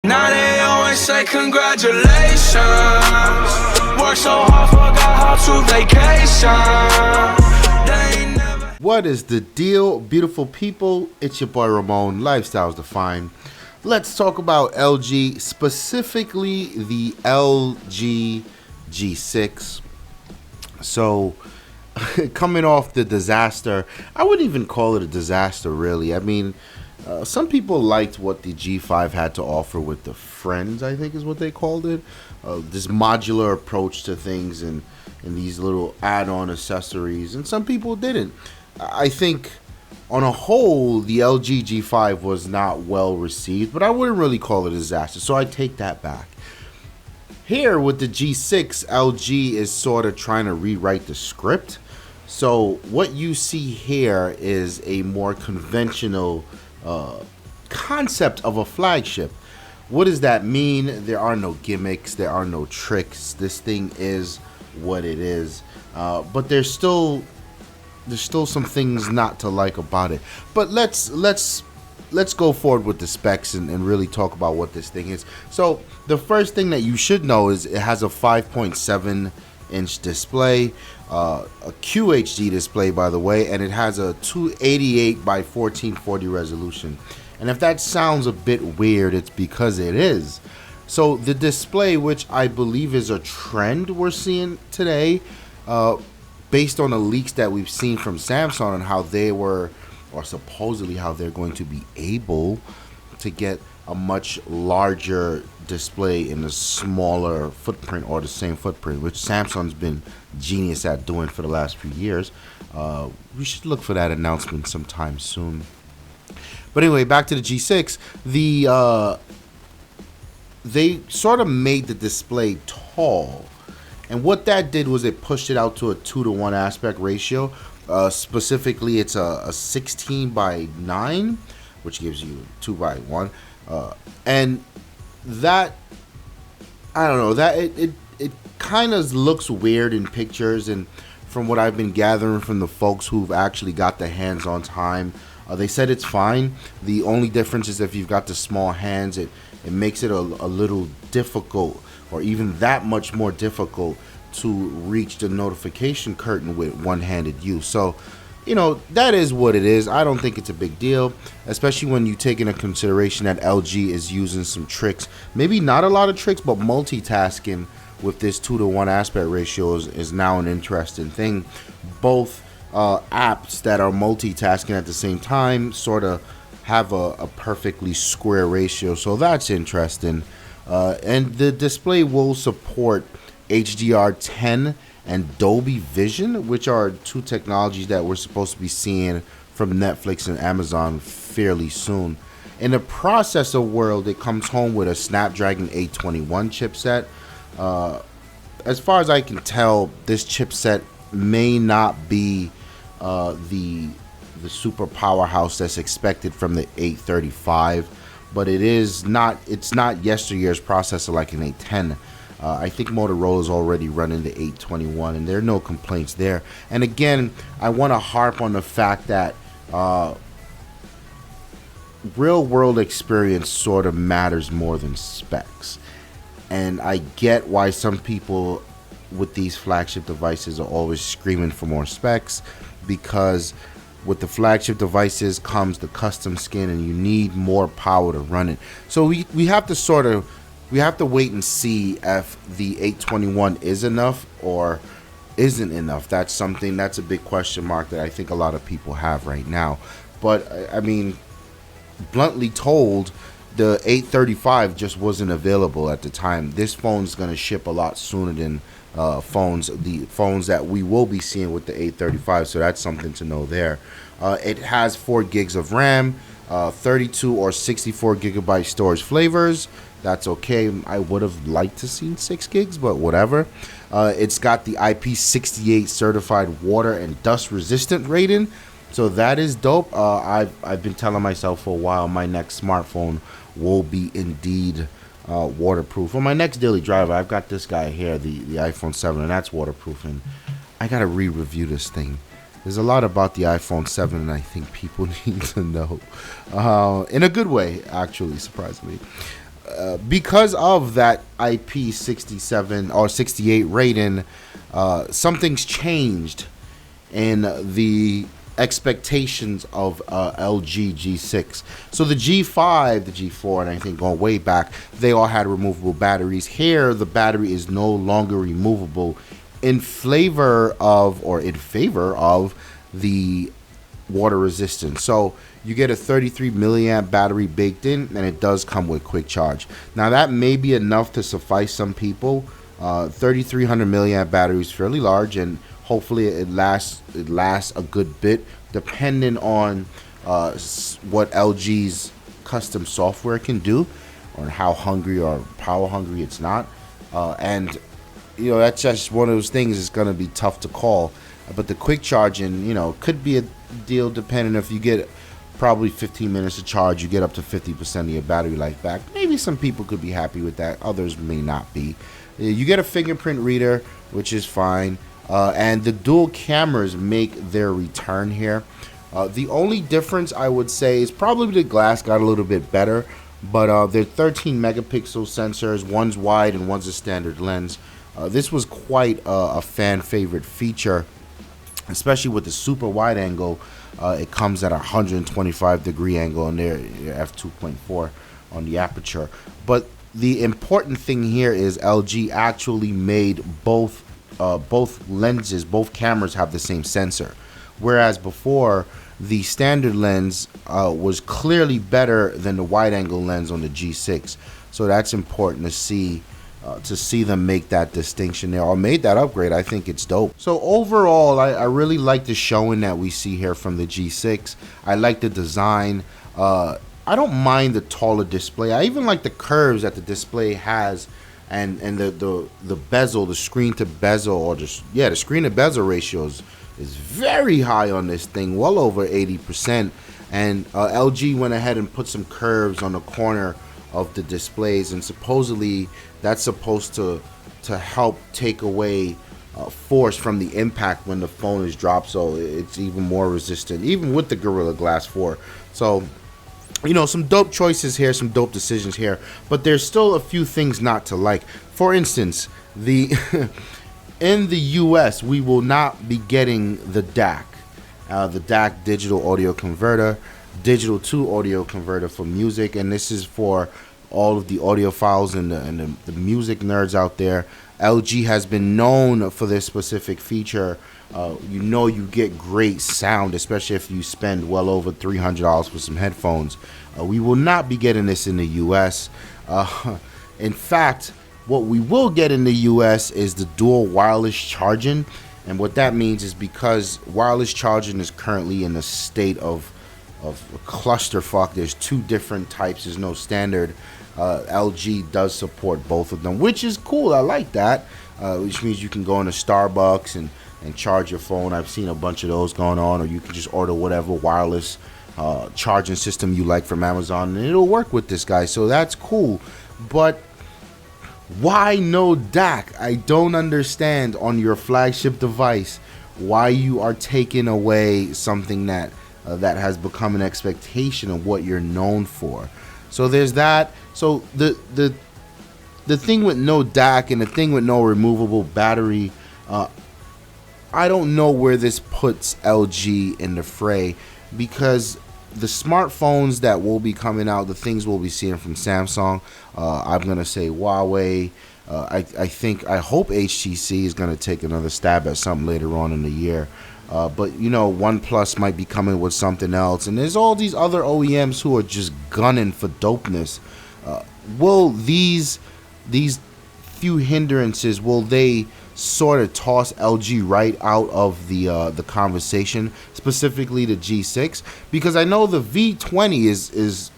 Now they always say congratulations. Work so hard, forgot how to vacation. They ain't never. What is the deal, beautiful people? It's your boy Ramon, Lifestyles Defined. Let's talk about LG, specifically the LG G6. So, coming off the disaster, I wouldn't even call it a disaster, really. I mean, some people liked what the G5 had to offer with the Friends, I think is what they called it. This modular approach to things and these little add-on accessories, and some people didn't. I think on a whole, the LG G5 was not well received, but I wouldn't really call it a disaster, so I take that back. Here with the G6, LG is sort of trying to rewrite the script. So what you see here is a more conventional concept of a flagship. What does that mean? There are no gimmicks, there are no tricks. This thing is what it is, but there's still some things not to like about it. But let's go forward with the specs and really talk about what this thing is. So the first thing that you should know is it has a 5.7 inch display, a QHD display, by the way, and it has a 288 by 1440 resolution. And if that sounds a bit weird, it's because it is. So the display, which I believe is a trend we're seeing today, based on the leaks that we've seen from Samsung and how they were, or supposedly how they're going to be able to get a much larger display in a smaller footprint or the same footprint, which Samsung's been genius at doing for the last few years. We should look for that announcement sometime soon. But anyway, back to the G6. They sort of made the display tall, and what that did was it pushed it out to a 2-to-1 aspect ratio. Specifically, it's a 16 by 9, which gives you 2 by 1. And that, I don't know, that it kind of looks weird in pictures, and from what I've been gathering from the folks who've actually got the hands-on time, they said it's fine. The only difference is if you've got the small hands, it makes it a little difficult, or even that much more difficult, to reach the notification curtain with one-handed use. So, you know, that is what it is. I don't think it's a big deal, especially when you take into consideration that LG is using some tricks. Maybe not a lot of tricks, but multitasking with this 2-to-1 aspect ratio is now an interesting thing. Both apps that are multitasking at the same time sort of have a perfectly square ratio, so that's interesting. And the display will support HDR10 and Dolby Vision, which are two technologies that we're supposed to be seeing from Netflix and Amazon fairly soon. In the processor world, it comes home with a Snapdragon 821 chipset. As far as I can tell, this chipset may not be the super powerhouse that's expected from the 835, but it's not yesteryear's processor like an 810. I think Motorola's already running the 821, and there are no complaints there. And again, I want to harp on the fact that real world experience sort of matters more than specs. And I get why some people with these flagship devices are always screaming for more specs, because with the flagship devices comes the custom skin, and you need more power to run it. So we have to wait and see if the 821 is enough or isn't enough. That's a big question mark that I think a lot of people have right now. But I mean, bluntly told, the 835 just wasn't available at the time. This phone's going to ship a lot sooner than the phones that we will be seeing with the 835, so that's something to know there. It has 4 gigs of RAM, 32 or 64 gigabyte storage flavors. That's okay. I would have liked to see 6 gigs, but whatever. It's got the IP68 certified water and dust resistant rating, so that is dope. I've been telling myself for a while my next smartphone will be indeed waterproof. For my next daily driver, I've got this guy here, the iPhone 7, and that's waterproof, and I gotta re-review this thing. There's a lot about the iPhone 7 and I think people need to know, in a good way, actually, surprisingly. because of that IP67 or 68 rating, something's changed in the expectations of LG G6. So the G5, the G4, and I think going way back, they all had removable batteries. Here, the battery is no longer removable in favor of the water resistance. So you get a 33 milliamp battery baked in, and it does come with quick charge. Now that may be enough to suffice some people. 3300 milliamp battery is fairly large, and hopefully it lasts a good bit, depending on what LG's custom software can do, or how hungry or power hungry it's not. And that's just one of those things. It's gonna be tough to call. But the quick charging, could be a deal depending if you get probably 15 minutes of charge, you get up to 50% of your battery life back. Maybe some people could be happy with that. Others may not be. You get a fingerprint reader, which is fine. And the dual cameras make their return here. The only difference I would say is probably the glass got a little bit better. But they're 13 megapixel sensors. One's wide and one's a standard lens. This was quite a fan favorite feature, especially with the super wide angle. It comes at a 125 degree angle on their f2.4 on the aperture. But the important thing here is LG actually made both lenses, both cameras have the same sensor, whereas before the standard lens was clearly better than the wide angle lens on the G6. So that's important to see them make that distinction there, or made that upgrade. I think it's dope. So overall, I really like the showing that we see here from the G6. I like the design. I don't mind the taller display. I even like the curves that the display has, and the bezel, the screen to bezel, or the screen to bezel ratios is very high on this thing, well over 80%. And LG went ahead and put some curves on the corner of the displays, and supposedly that's supposed to help take away force from the impact when the phone is dropped, so it's even more resistant, even with the Gorilla Glass 4. So some dope choices here, some dope decisions here, but there's still a few things not to like. For instance, in the US, we will not be getting the DAC, the DAC digital audio converter, digital to audio converter for music, and this is for all of the audiophiles and the music nerds out there. LG has been known for this specific feature. You get great sound, especially if you spend well over $300 for some headphones. We will not be getting this in the US. In fact, what we will get in the US is the dual wireless charging, and what that means is because wireless charging is currently in a state of a clusterfuck. There's two different types. There's no standard. LG does support both of them, which is cool. I like that. Which means you can go into Starbucks and charge your phone. I've seen a bunch of those going on, or you can just order whatever wireless charging system you like from Amazon, and it'll work with this guy. So that's cool. But why no DAC? I don't understand on your flagship device why you are taking away something that has become an expectation of what you're known for. So there's that. So the thing with no DAC and the thing with no removable battery, I don't know where this puts LG in the fray, because the smartphones that will be coming out, the things we'll be seeing from Samsung, I'm gonna say Huawei. I hope HTC is gonna take another stab at something later on in the year. But OnePlus might be coming with something else, and there's all these other OEMs who are just gunning for dopeness. Will these few hindrances, will they sort of toss LG right out of the conversation, specifically the G6? Because I know the V20 is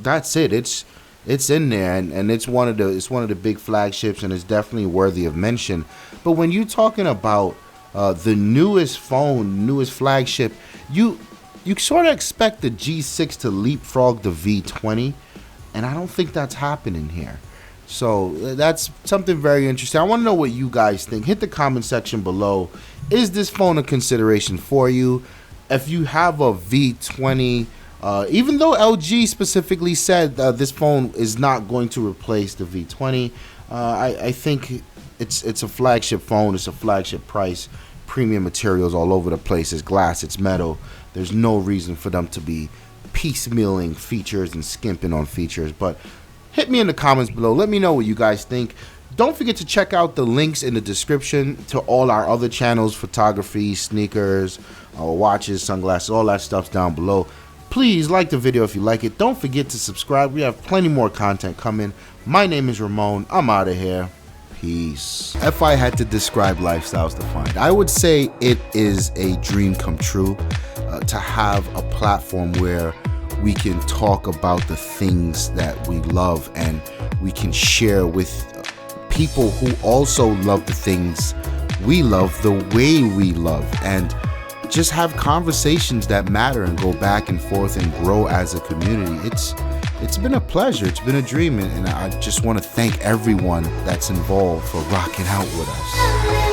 that's it. It's in there, and it's one of the big flagships, and it's definitely worthy of mention. But when you're talking about the newest phone, newest flagship, you sort of expect the G6 to leapfrog the V20, and I don't think that's happening here. So that's something very interesting. I want to know what you guys think. Hit the comment section below. Is this phone a consideration for you? If you have a V20 Even though LG specifically said this phone is not going to replace the V20, I think it's a flagship phone. It's a flagship price. Premium materials all over the place. It's glass. It's metal. There's no reason for them to be piecemealing features and skimping on features. But hit me in the comments below. Let me know what you guys think. Don't forget to check out the links in the description to all our other channels: photography, sneakers, watches, sunglasses, all that stuff's down below. Please like the video if you like it. Don't forget to subscribe. We have plenty more content coming. My name is Ramon. I'm out of here. Peace. If I had to describe Lifestyles Defined, I would say it is a dream come true to have a platform where we can talk about the things that we love, and we can share with people who also love the things we love the way we love, and just have conversations that matter and go back and forth and grow as a community. It's been a pleasure. It's been a dream, and I just want to thank everyone that's involved for rocking out with us.